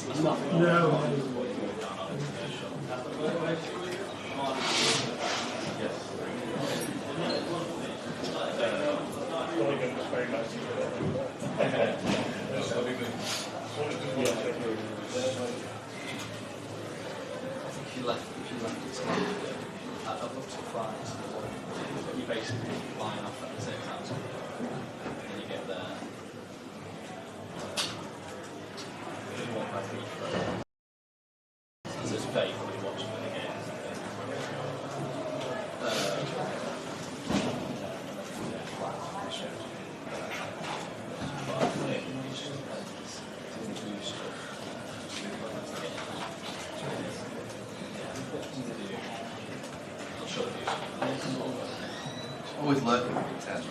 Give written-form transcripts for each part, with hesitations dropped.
If you left it to I'd love to fly. You basically flying off at the same time. And you get there. You walk back Heathrow. So it's vague when you're watching it again. Always learning from intense.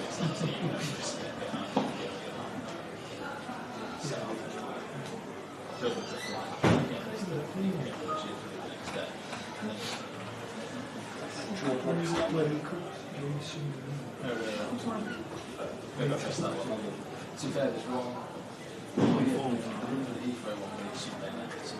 Maybe I missed that one. To be fair, there's one. The Heathrow one where you shoot their necks.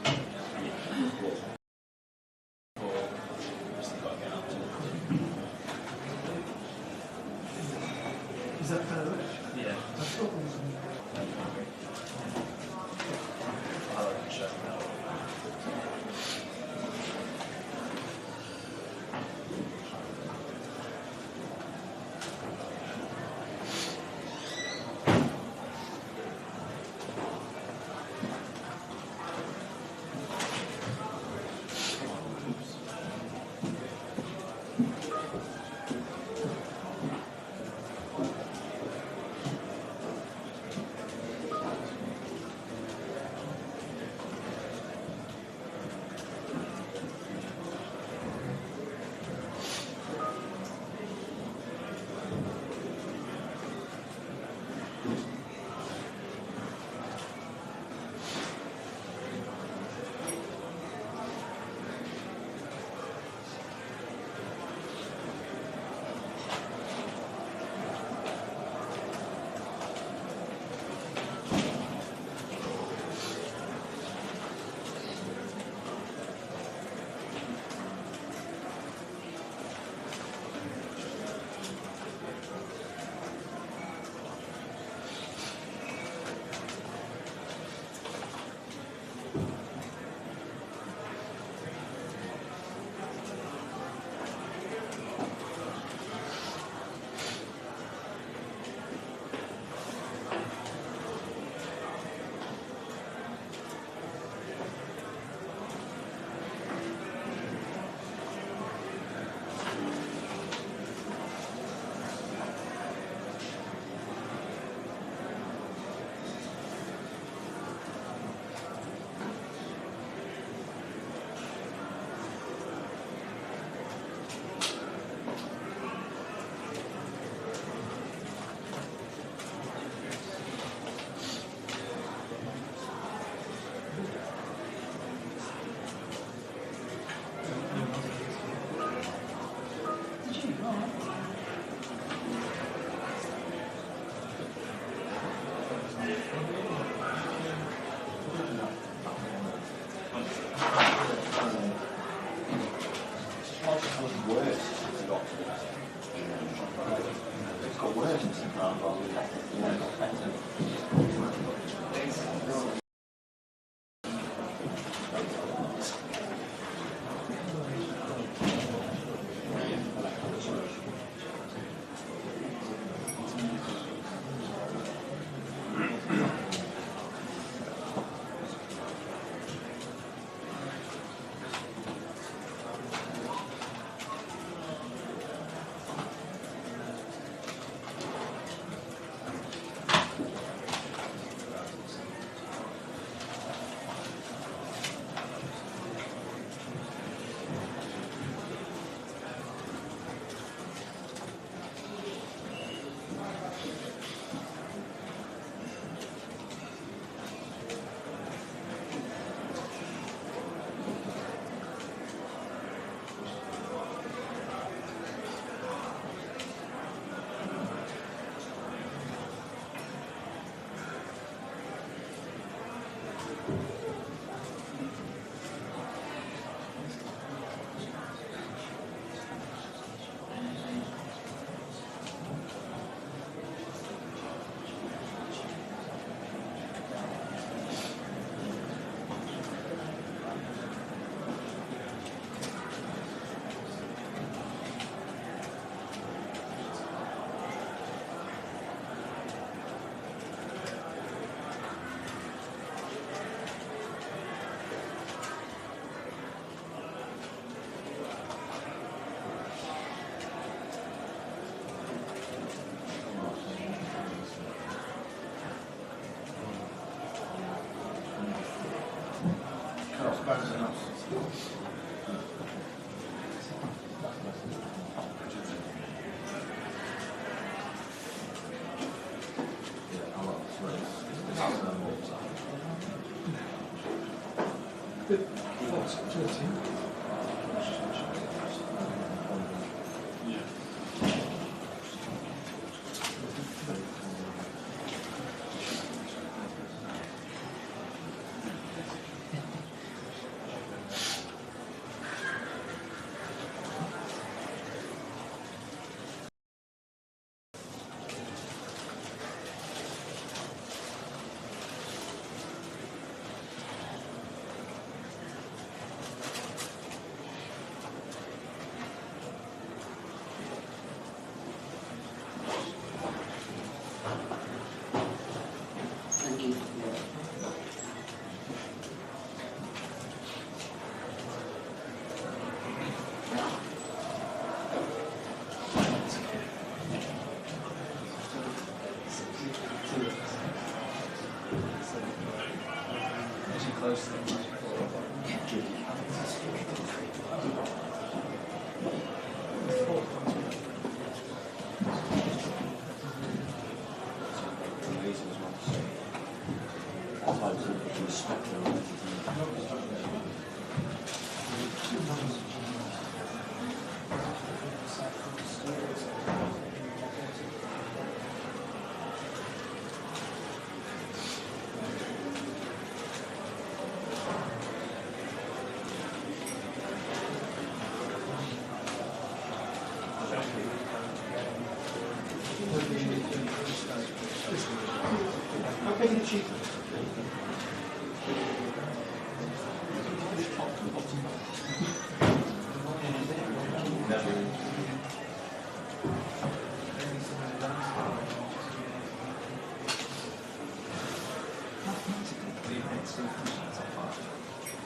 Is that kind of Yeah. I reckon check that one.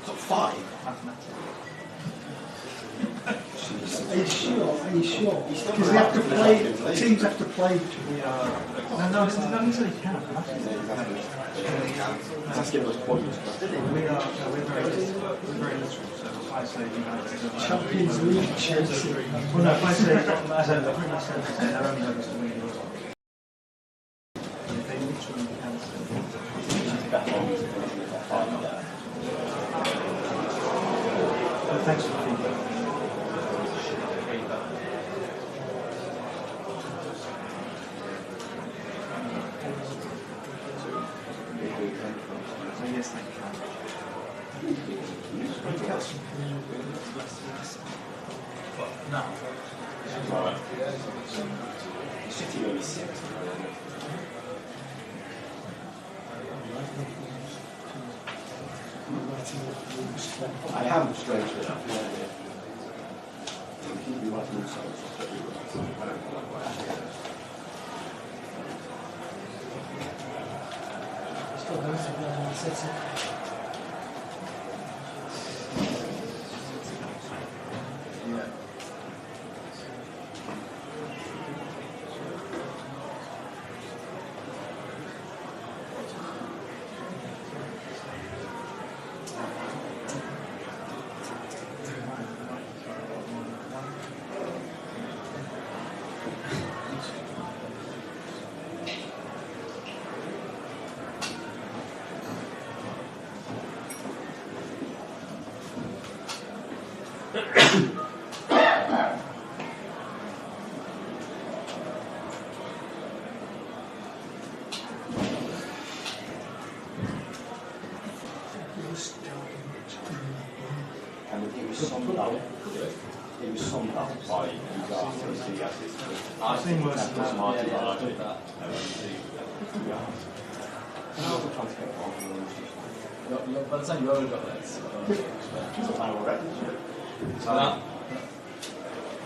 Top 5? Are you sure? Are you sure? Because they have to play, teams have to play. No, it's not necessarily count. That's giving us points. We're very literal, so if I say, Champions League, Chelsea. well, no, if I say, as I pretty much said, they're only over to win Europe. And if they literally cancel, but thanks for the feedback. So yes, thank you. No. City only 6. I am strange enough. You might lose and it was summed up. It was summed up by I've seen worse than that. By the time you already got that,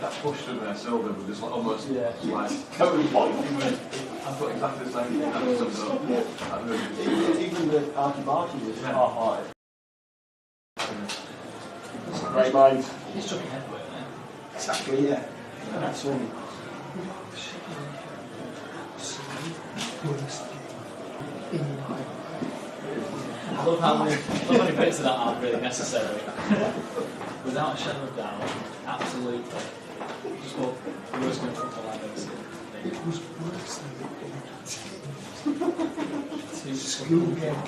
that push through there, Silver was just like almost like Cody point. I've got exactly the same thing. That sums up. Even the Archibald was half-hearted. Great mind. he's chucking headway, man. Exactly, yeah. That's one. In I love how many bits of that aren't really necessary. Without a shadow of doubt, absolutely. Just what the worst game of football I've ever seen. It was worse than Two school game.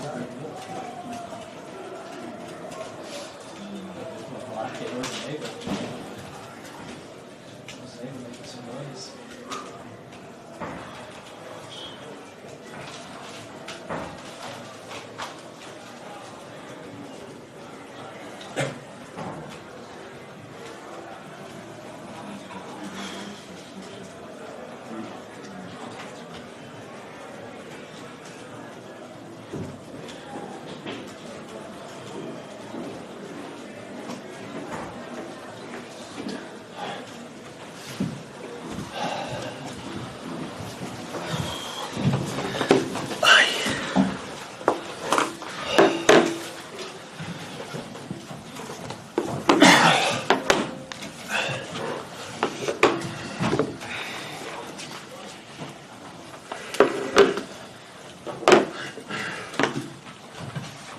like it wasn't either. It wasn't even making some noise.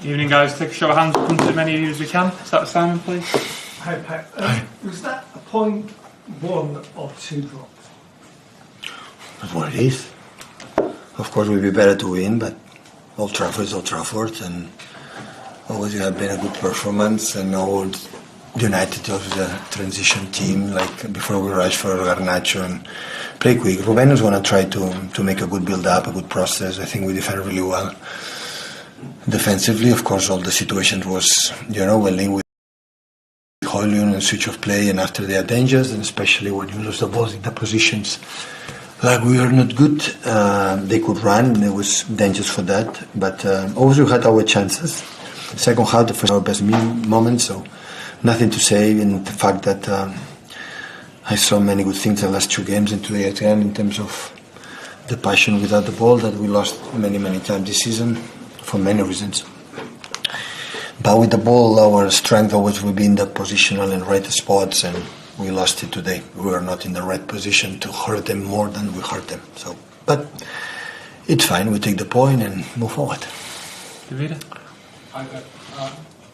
Evening, guys. Take a show of hands. Come to as many of you as we can. Start Simon, please. Hi, Pep. Was that a point one or two drops? That's what it is. Of course, it would be better to win, but Old Trafford is Old Trafford, and always you have been a good performance. And Old United was a transition team, like before we rushed for Garnacho and play quick. Ruben was going to try to make a good build-up, a good process. I think we defended really well. Defensively, of course, all the situations was, well linked with Hoyland and switch of play, and after they are dangerous, and especially when you lose the balls in the positions like we are not good, they could run, and it was dangerous for that. But always we had our chances. Second half, the first our best moment, so nothing to say in the fact that I saw many good things the last two games, and today again in terms of the passion without the ball that we lost many times this season for many reasons. But with the ball, our strength always will be in the positional and right spots, and we lost it today. We were not in the right position to hurt them more than we hurt them. So, but it's fine. We take the point and move forward. Davida?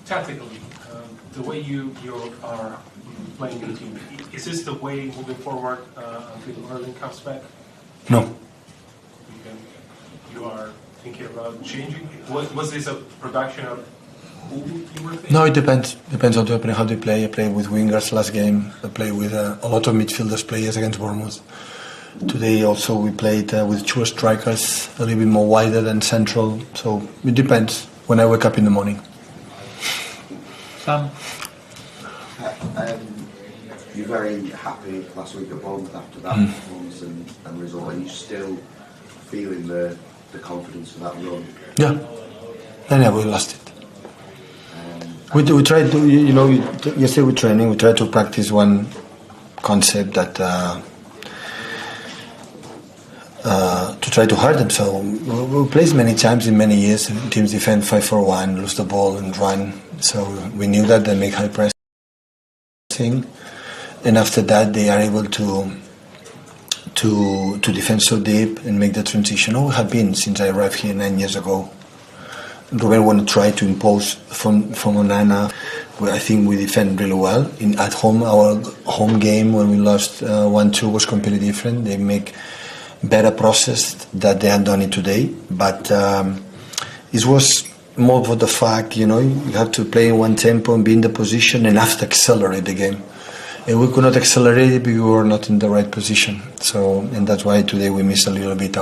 Tactically, the way you are playing your team, is this the way moving forward until Erling comes back? No. You are thinking about changing? Was this a production of who you were thinking? No, it depends. Depends on how they play. I played with wingers last game. I played with a lot of midfielders players against Bournemouth. Today also we played with two strikers, a little bit more wider than central. So it depends when I wake up in the morning. Sam? You're very happy last week at Bournemouth after that performance and result. Are you still feeling the confidence for that run? Yeah. And we lost it. We tried to, yesterday with training, we tried to practice one concept that to try to hurt them. So we played many times in many years. Teams defend 5-4-1, lose the ball and run. So we knew that they make high pressing, and after that they are able to defend so deep and make the transition. We have been since I arrived here 9 years ago. Ruben want to try to impose from Onana. I think we defend really well. At home, our home game when we lost 1-2 was completely different. They make better process that they had done it today. But it was more for the fact, you have to play in one tempo and be in the position and have to accelerate the game. And we could not accelerate it because we were not in the right position. And that's why today we missed a little bit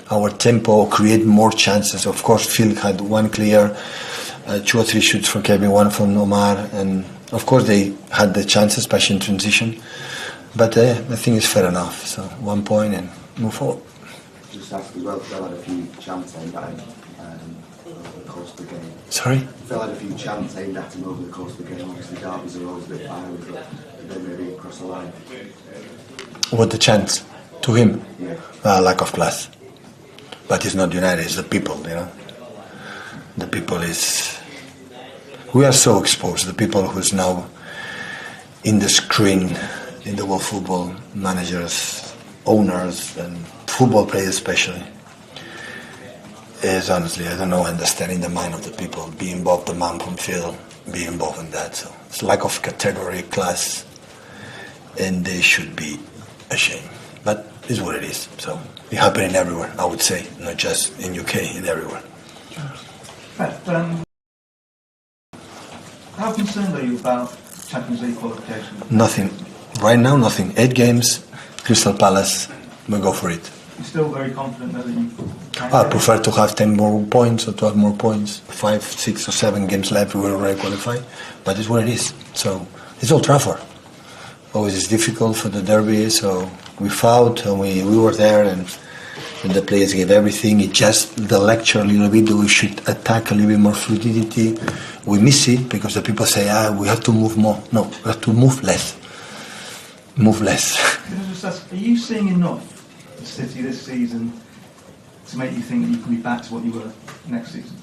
our tempo, create more chances. Of course, Phil had one clear, 2 or 3 shoots from Kevin, one from Omar, and of course they had the chances, especially in transition. But I think it's fair enough. So 1 point and move forward. Just ask as well, Phil had a few chances aimed at him over the course of the game. Sorry? Phil had a few chances aimed at him over the course of the game. Obviously, derbies are always a bit fiery, but they maybe across the line. What the chance to him? Yeah. Lack of class. But it's not United, it's the people, The people is... We are so exposed, the people who's now in the screen, in the world football, managers, owners, and football players especially. is honestly, I don't know, understanding the mind of the people, be involved the man from field, be involved in that. So it's lack of category, class, and they should be ashamed. But it's what it is. So it's happening everywhere, I would say, not just in UK, in everywhere. How concerned are you about Champions League qualification? Nothing. Right now, nothing. 8 games, Crystal Palace, we go for it. You're still very confident that you can? I prefer to have 10 more points or 12 more points. 5, 6 or 7 games left, we will already qualify. But it's what it is. So it's Old Trafford. Always it's difficult for the derby, so we fought and we were there and the players gave everything. It just the lecture a little bit, we should attack a little bit more fluidity. We miss it because the people say, we have to move more. No, we have to move less. Move less. Can I just ask, are you seeing enough of City this season to make you think that you can be back to what you were next season?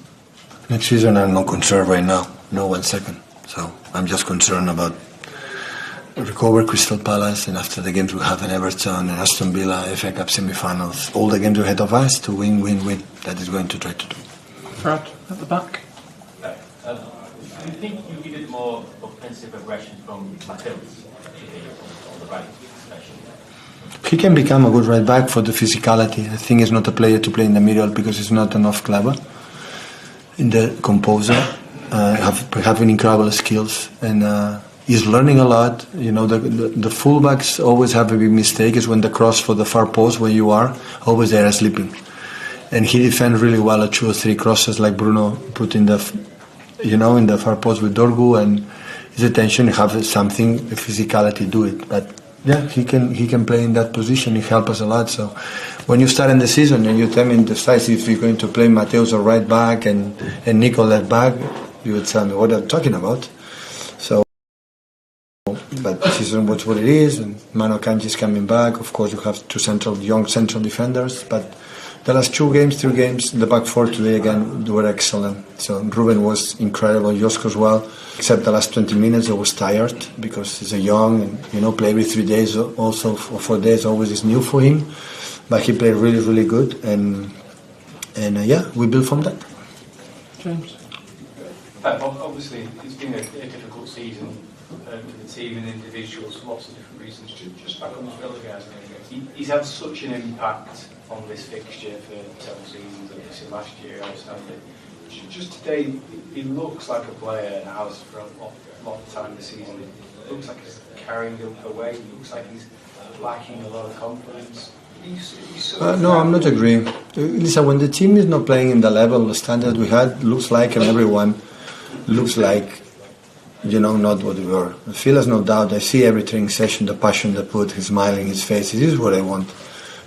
Next season I'm not concerned right now, no 1 second. So I'm just concerned about recover Crystal Palace and after the games we have in Everton and Aston Villa, FA Cup semi-finals, all the games ahead of us to win. That is going to try to do. Brad, at the back. Do you think you needed more offensive aggression from Mateus on the right, especially? He can become a good right back for the physicality. I think he's not a player to play in the middle because he's not enough clever in the composer. Having incredible skills and he's learning a lot. You know, the fullbacks always have a big mistake is when the cross for the far post where you are, always they are sleeping. And he defends really well at 2 or 3 crosses like Bruno put in the far post with Dorgu and his attention have something, the physicality do it. But yeah, he can play in that position. He helps us a lot. So when you start in the season and you tell me decisive if you're going to play Mateus or right back and Nico left back, you would tell me what I'm talking about. So, but the season was what it is, and Mano Kanji is coming back. Of course, you have 2 young central defenders, but the last 3 games, the back 4 today again were excellent. So Ruben was incredible, Josko as well. Except the last 20 minutes, I was tired because he's a young and play every 3 days. Also for 4 days, always is new for him. But he played really, really good, and we built from that. James. Obviously, it's been a difficult season for the team and individuals for lots of different reasons. Just back on the Villa guys, he's had such an impact on this fixture for several seasons. Obviously, last year, outstanding. Just today, he looks like a player and has for a lot of time this season. It looks like he's carrying him away. It looks like he's lacking a lot of confidence. No, I'm not agreeing. Listen, when the team is not playing in the level, the standard we had, looks like, and everyone looks like, not what we were. Phil has no doubt. I see every training session, the passion they put, his smiling, his face. This is what I want.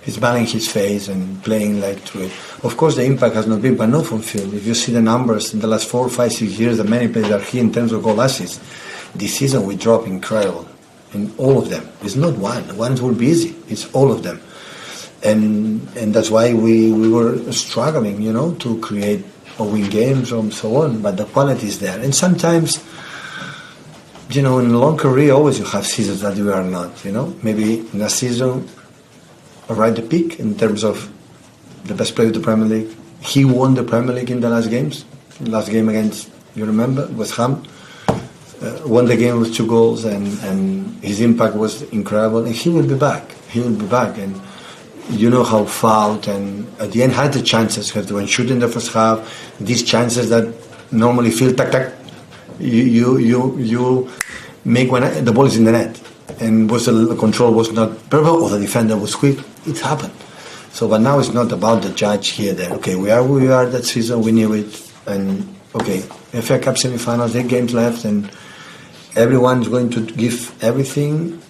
He's smiling his face and playing like through it. Of course, the impact has not been, but not from Phil. If you see the numbers in the last 4, 5, 6 years, the many players are here in terms of goal assists. This season we drop incredible in all of them. It's not one. One will be easy. It's all of them. And that's why we were struggling, to create or win games and so on. But the quality is there. And sometimes, in a long career, always you have seasons that you are not. Maybe in a season, right the peak in terms of the best player of the Premier League. He won the Premier League in the last games. Last game against, you remember, West Ham. Won the game with 2 goals, and his impact was incredible. And he will be back. And you know how fouled, and at the end had the chances. When shooting in the first half, these chances that normally feel tack, you make when the ball is in the net. And the control was not perfect, or the defender was quick. It happened. So, but now it's not about the judge here. There, okay, we are who we are that season. We knew it, and okay, FA Cup semi-finals, 8 games left, and everyone's going to give everything.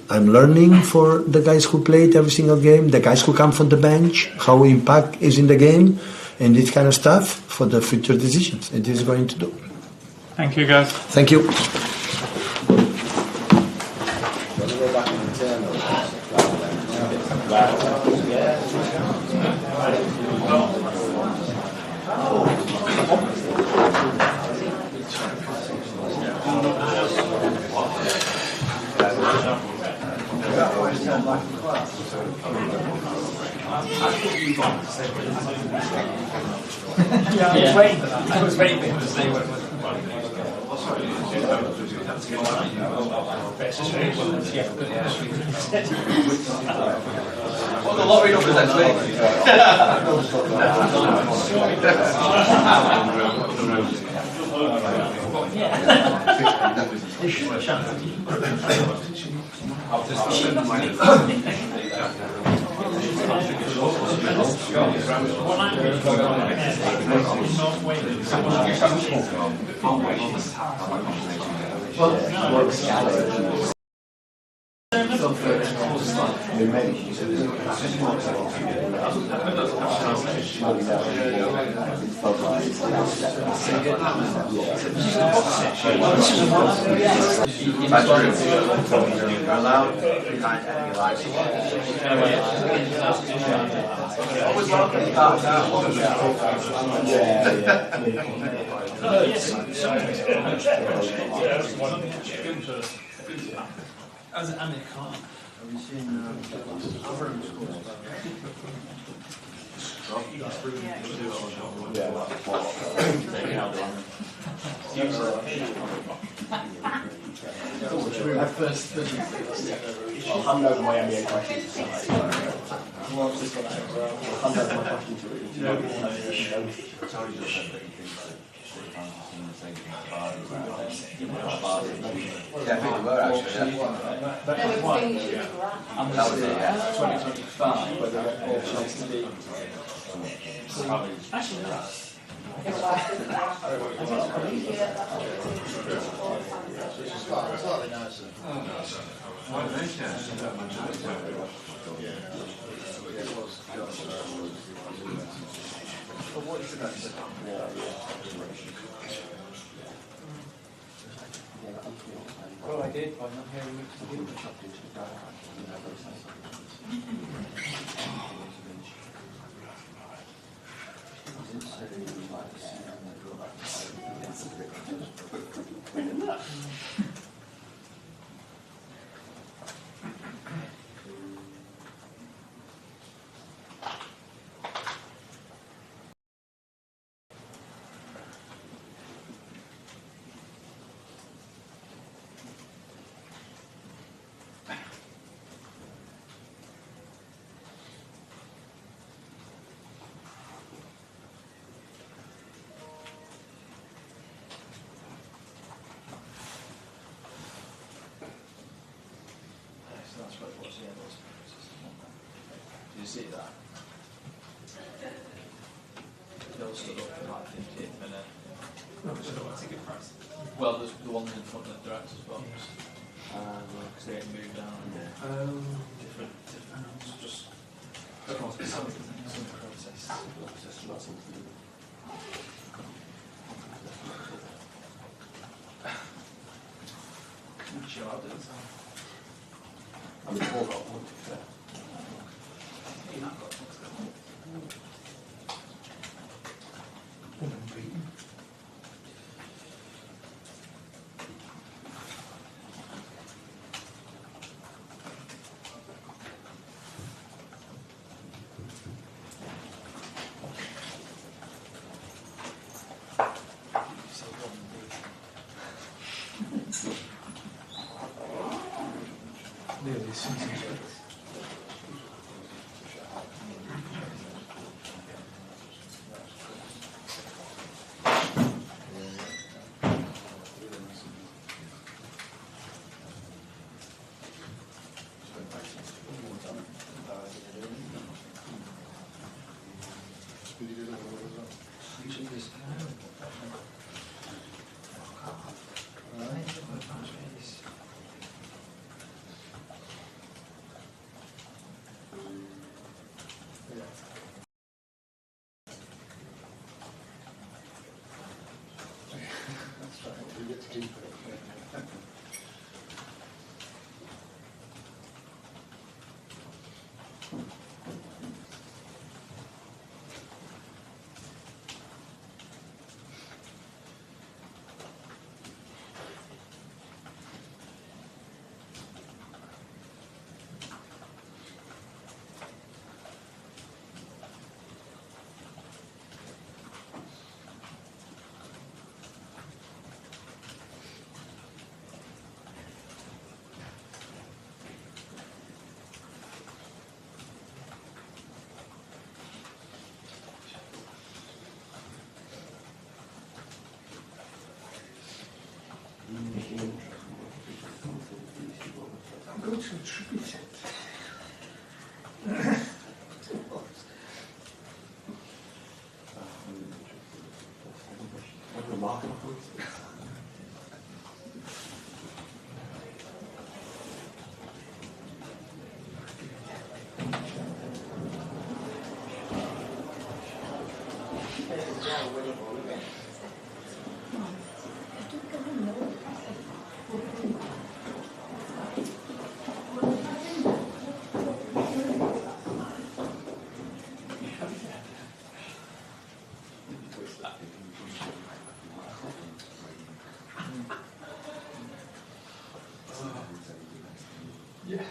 I'm learning for the guys who played every single game, the guys who come from the bench, how impact is in the game, and this kind of stuff for the future decisions. It is going to do. Thank you, guys. Thank you. Yeah, I was waiting for that. I was waiting for him to say what it was. What the lottery numbers next week? Allowed behind enemy lines. As an icon. Have you seen Amorim scores? I'll hand over my NBA question to I'll hand over my question to you. Yeah, I think they were actually. Yeah. That was it, yeah. 2025, where they got all chance to be. Actually, no. Well, I did by not hearing it. Did you see that? They all stood up in like 15th minute. Well, there's the ones in front of the directors as well. Because they hadn't moved down. Different. Just some process. Sure, I'll do it. I mean, all got one. so it should be 10th. Yeah.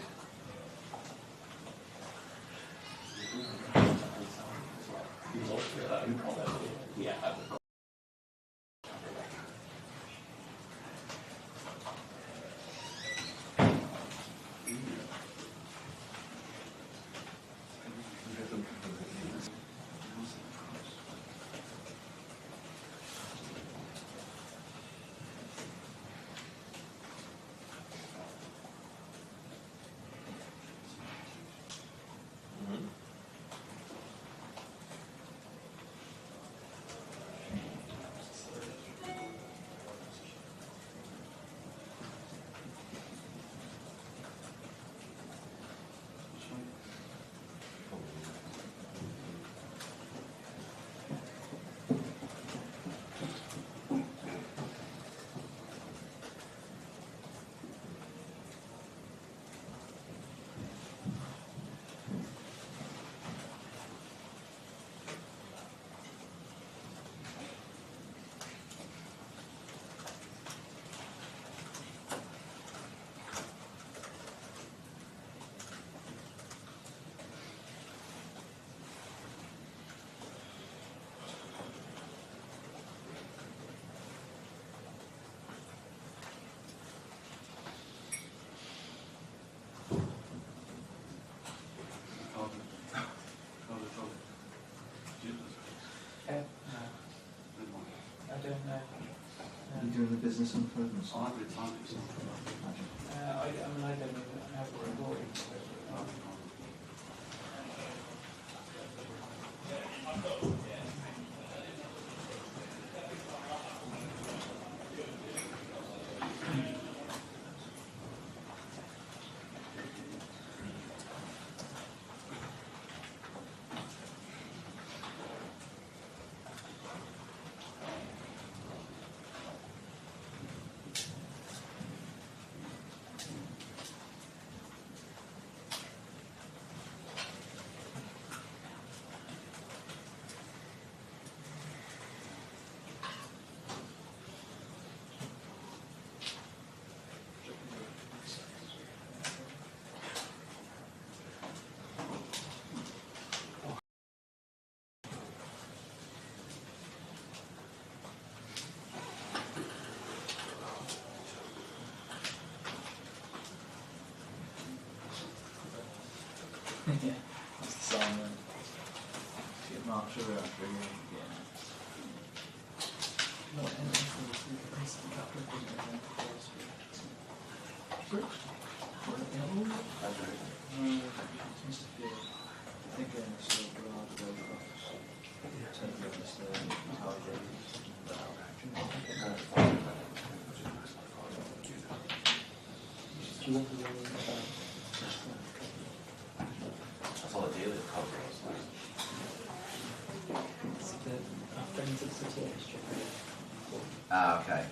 You're doing the business improvements. I don't even have a recording. Yeah, that's the song. Get Mark Sugar after a year. Yeah. No, and it's the couple of That's all I deal with. Ah, okay.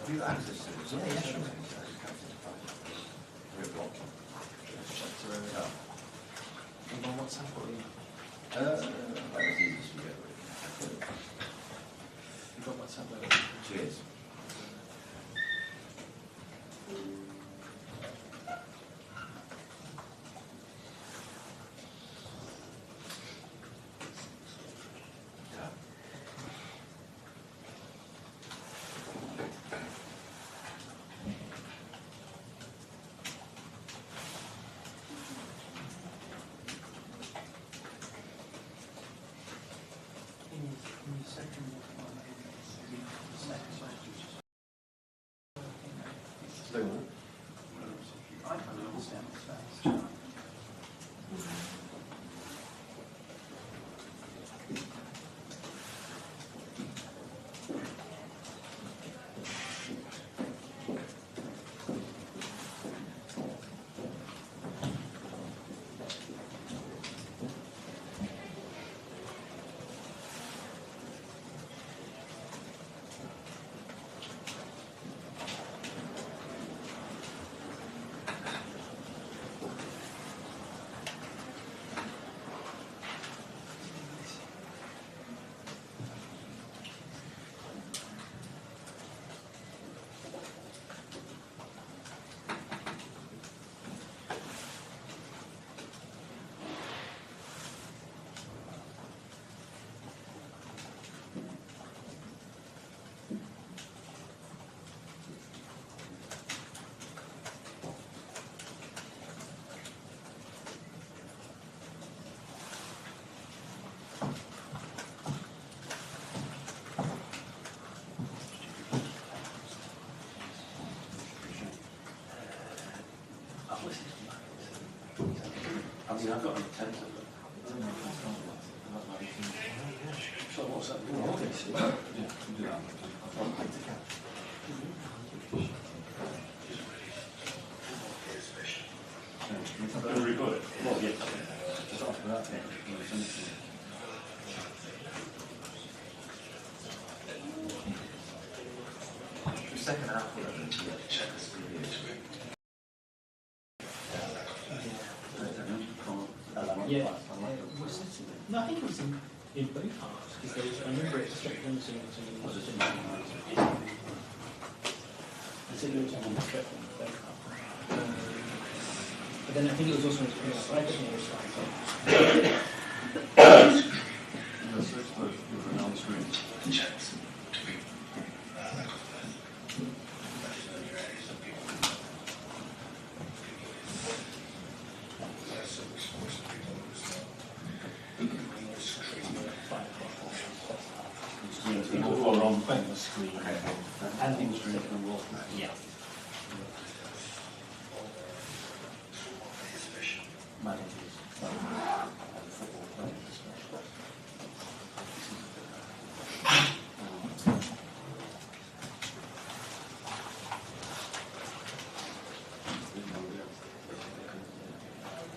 Have you got access to it? Yeah, sure. What's happening? As easy as you get. You got what's happening? Cheers. doing that. I can't understand this. I mean, I've got an intent of it. So what's that? Yeah, do that. Very good. Well, yes. Just after that, The second half, Yeah. No, I think it was in both halves because there was. I remember it straight from seeing was it in I said there was one on the straight from both half. But then I think it was also in the right at the other side. And things were yeah. Managers, football players.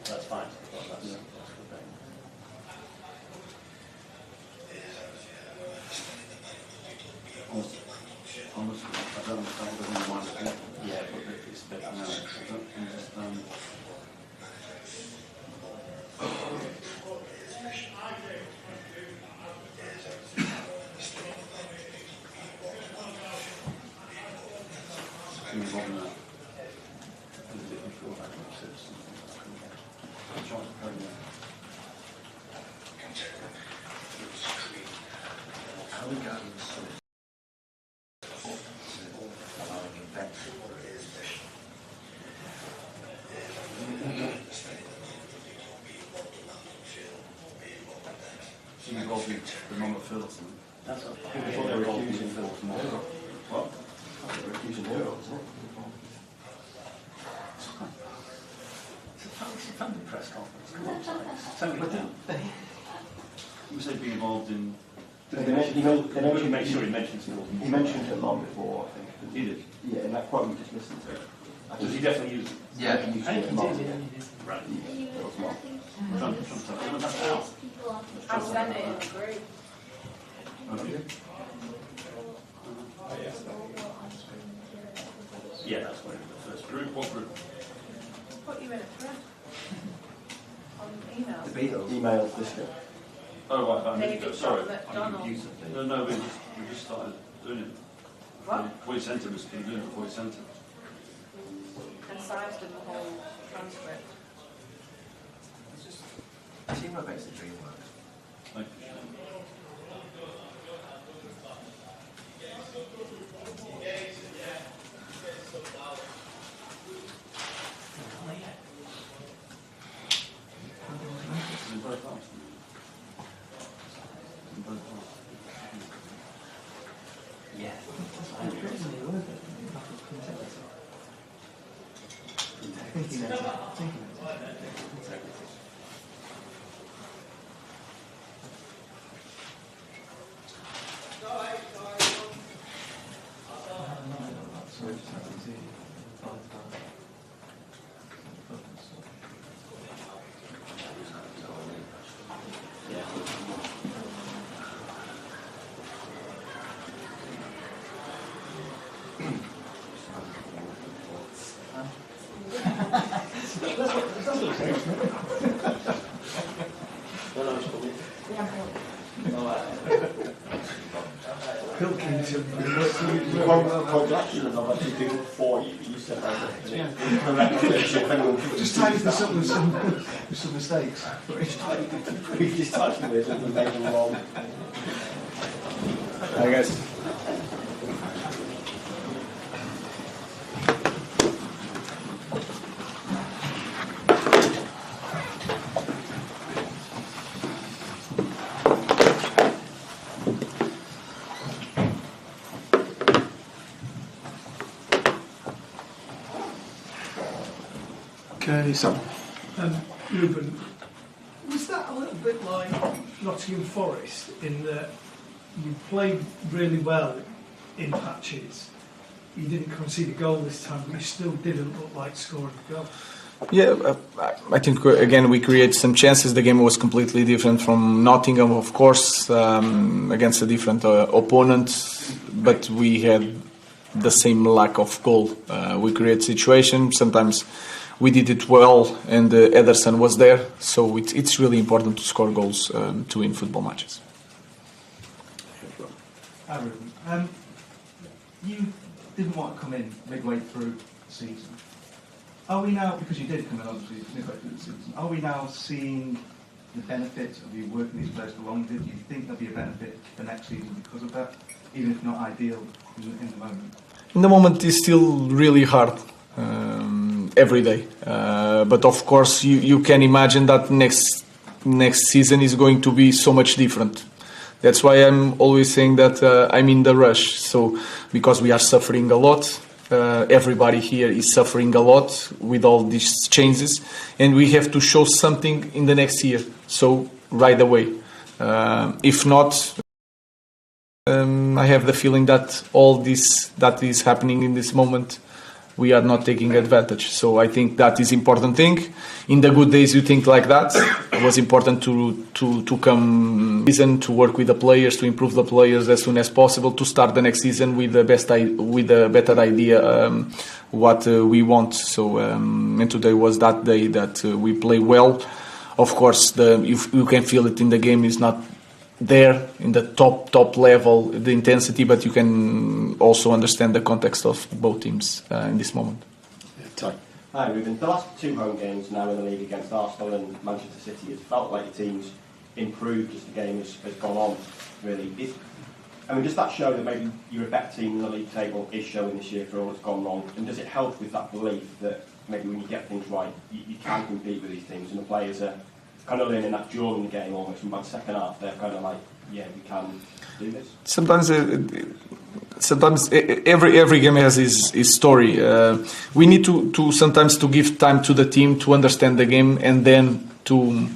That's fine. Honestly, I don't understand what they want to do. Yeah, but it's a bit now. I don't understand. Involving the number of Phillips. That's what they're accusing Phillips more. What? They're accusing Phillips. It's a family press conference. Come on, tell me what You say being involved in. They mentioned, make sure he mentions Phillips. He mentioned it long before, I think. He did? Yeah, in that quote we just listened to. Does he definitely use it? Yeah, he used it long. Right. Phillips long. I've sent it in the group. Yeah, that's what the first group. What group? Put you in a thread. On email. The Beatles. Emails this year. Oh, right, about a minute ago. Sorry. McDonald's. No, we just started doing it. What? Before you sent it, we've been doing it before you sent it. And Si's done the whole transcript. Teamwork makes the dream work. Thank you. Yeah. Thinking it. Congratulations on what you do for you. You said that. Just tidy this up with some mistakes. We've just touched on this and made them wrong. Hi guys. Okay, so Ruben, was that a little bit like Nottingham Forest in that you played really well in patches? You didn't concede a goal this time, but you still didn't look like scoring a goal. yeah, I think again we create some chances. The game was completely different from Nottingham, of course, against a different opponent, but we had the same lack of goal. We create situations. Sometimes we did it well, and Ederson was there. So it's really important to score goals to win football matches. Hi Ruben. You didn't want to come in midway through the season. Are we now, because you did come in obviously midway through the season, are we now seeing the benefit of you working these players for longer? Do you think there'll be a benefit for next season because of that, even if not ideal in the moment? In the moment, it's still really hard every day. But of course, you can imagine that next season is going to be so much different. That's why I'm always saying that I'm in the rush. So because we are suffering a lot, everybody here is suffering a lot with all these changes, and we have to show something in the next year. So right away. If not, I have the feeling that all this that is happening in this moment, we are not taking advantage. So I think that is important thing. In the good days, you think like that. It was important to come season, to work with the players, to improve the players as soon as possible, to start the next season with a better idea what we want. So and today was that day that we play well. Of course, you can feel it in the game. Is not there in the top level, the intensity, but you can also understand the context of both teams in this moment. Hi Ruben, the last two home games now in the league against Arsenal and Manchester City, it felt like the team's improved as the game has gone on, really. Does that show that maybe you're a better team in the league table is showing this year for all that's gone wrong? And does it help with that belief that maybe when you get things right, you can compete with these teams, and the players are kind of learning that during the game almost, from about the second half, they're kind of like, yeah, we can do this? Sometimes every game has his story. We need to sometimes to give time to the team to understand the game and then to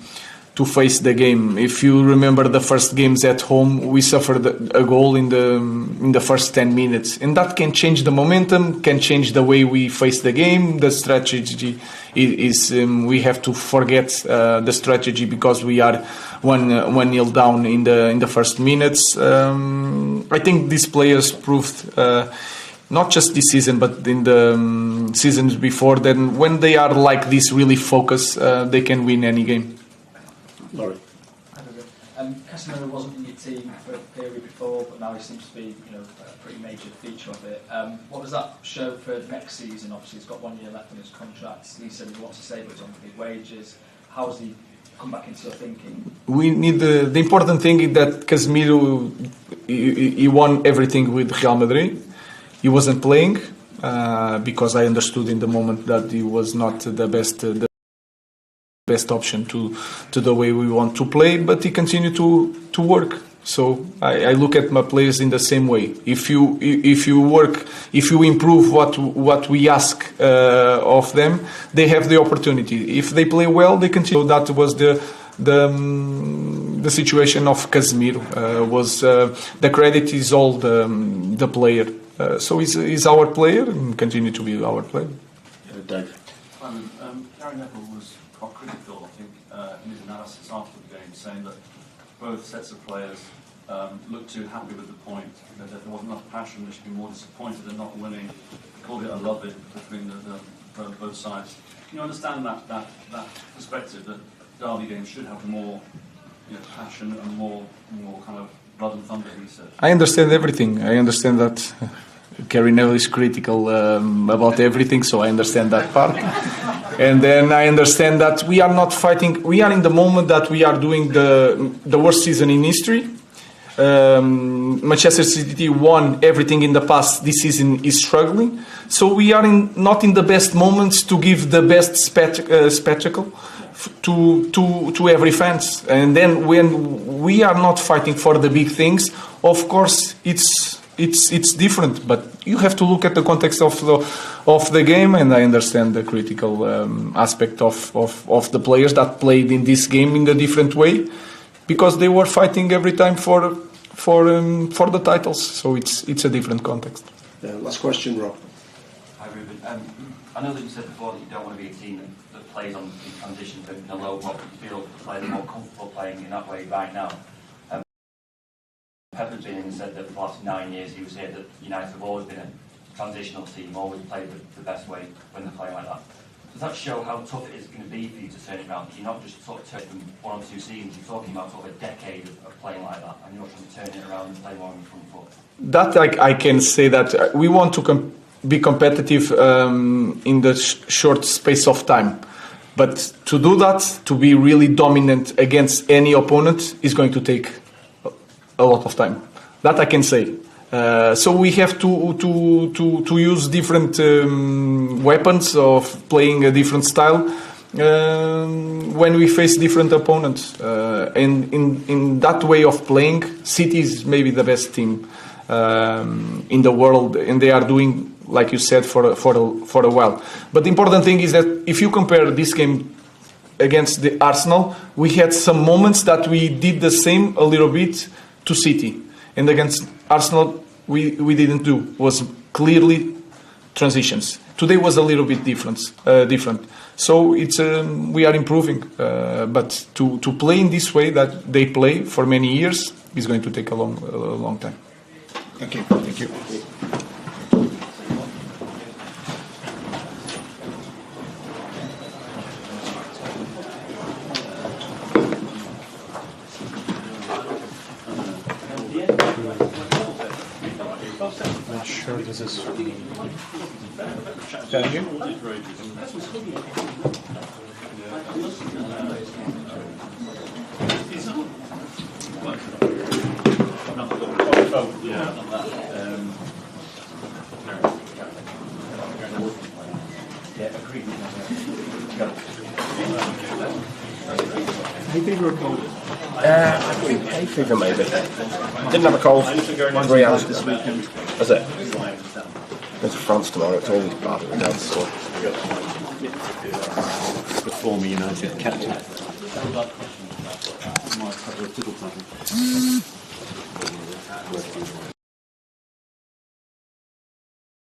face the game. If you remember the first games at home, we suffered a goal in the first 10 minutes, and that can change the momentum, can change the way we face the game. The strategy is we have to forget the strategy because we are 1-0 down in the first minutes. I think these players proved not just this season but in the seasons before that when they are like this, really focused, they can win any game. Laurie. Casemiro wasn't in your team for a period before, but now he seems to be, a pretty major feature of it. What does that show for next season? Obviously, he's got 1 year left on his contract. He said he wants to stay, but he's on big wages. How has he come back into your thinking? We need the important thing is that Casemiro he won everything with Real Madrid. He wasn't playing because I understood in the moment that he was not the best option to the way we want to play, but he continued to work. So I look at my players in the same way. If you improve what we ask of them, they have the opportunity. If they play well, they continue. So that was the situation of Casemiro. The credit is all the player. So he's our player and continue to be our player. Dave. Gary Neville was quite critical, I think, in his analysis after the game, saying that both sets of players looked too happy with the point, that there wasn't enough passion, they should be more disappointed and not winning. He called it a love-in between both sides. Can you understand that perspective, that derby games should have more passion and more kind of blood and thunder, he said? I understand everything. I understand that Gary Neville is critical about everything, so I understand that part. And then I understand that we are not fighting. We are in the moment that we are doing the worst season in history. Manchester City won everything in the past. This season is struggling. So we are not in the best moments to give the best spectacle to every fans. And then when we are not fighting for the big things, of course it's different. But you have to look at the context of the game, and I understand the critical aspect of the players that played in this game in a different way, because they were fighting every time for the titles. So it's a different context. Last question, Rob. Hi, Ruben. I know that you said before that you don't want to be a team that plays on in transition in a low block. You feel the players are more comfortable playing in that way right now. Pep has been in and said that for the last 9 years he was here that United have always been a transitional team, always played the best way when they're playing like that. Does that show how tough it is going to be for you to turn it around? You're not just sort of taking 1 or 2 seasons, you're talking about sort of a decade of playing like that, and you're not trying to turn it around and play more on the front foot. That I can say that we want to be competitive in the short space of time. But to do that, to be really dominant against any opponent, is going to take a lot of time. That I can say. So we have to use different weapons of playing a different style when we face different opponents. And in that way of playing, City is maybe the best team in the world, and they are doing, like you said, for a while. But the important thing is that if you compare this game against the Arsenal, we had some moments that we did the same a little bit to City, and against Arsenal we didn't do. It was clearly transitions. Today was a little bit different. So it's we are improving, but to play in this way that they play for many years is going to take a long time. Thank you. Thank you. Not sure this is Tell you? Hay fever or cold? I think hay fever maybe. Didn't have a cold. 3 hours this weekend. That's it. Go to France tomorrow. It's always bad with down sore. The former United captain.